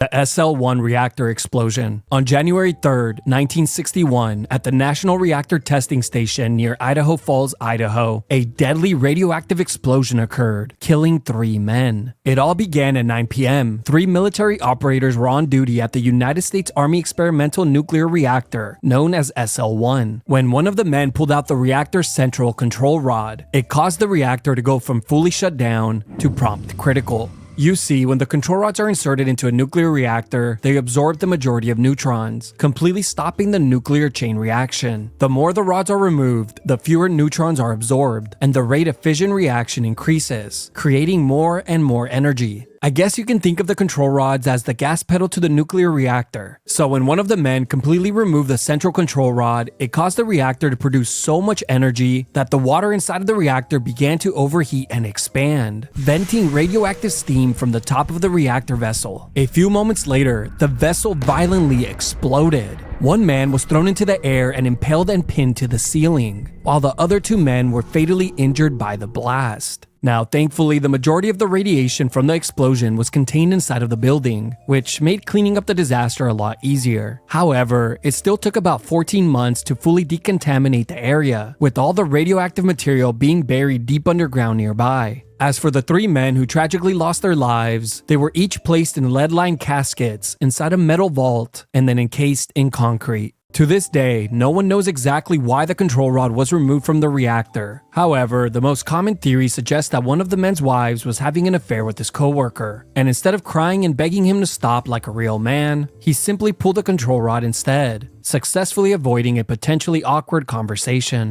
The SL-1 reactor explosion. On January 3, 1961, at the National Reactor Testing Station near Idaho Falls, Idaho, a deadly radioactive explosion occurred, killing 3 men. It all began at 9 p.m. 3 military operators were on duty at the United States Army Experimental Nuclear Reactor, known as SL-1, when one of the men pulled out the reactor's central control rod. It caused the reactor to go from fully shut down to prompt critical. You see, when the control rods are inserted into a nuclear reactor, they absorb the majority of neutrons, completely stopping the nuclear chain reaction. The more the rods are removed, the fewer neutrons are absorbed, and the rate of fission reaction increases, creating more and more energy. I guess you can think of the control rods as the gas pedal to the nuclear reactor. So when one of the men completely removed the central control rod, it caused the reactor to produce so much energy that the water inside of the reactor began to overheat and expand, venting radioactive steam from the top of the reactor vessel. A few moments later, the vessel violently exploded. One man was thrown into the air and impaled and pinned to the ceiling, while the other 2 men were fatally injured by the blast. Now, thankfully, the majority of the radiation from the explosion was contained inside of the building, which made cleaning up the disaster a lot easier. However, it still took about 14 months to fully decontaminate the area, with all the radioactive material being buried deep underground nearby. As for the 3 men who tragically lost their lives, they were each placed in lead-lined caskets inside a metal vault and then encased in concrete. To this day, no one knows exactly why the control rod was removed from the reactor. However, the most common theory suggests that one of the men's wives was having an affair with his coworker, and instead of crying and begging him to stop like a real man, he simply pulled the control rod instead, successfully avoiding a potentially awkward conversation.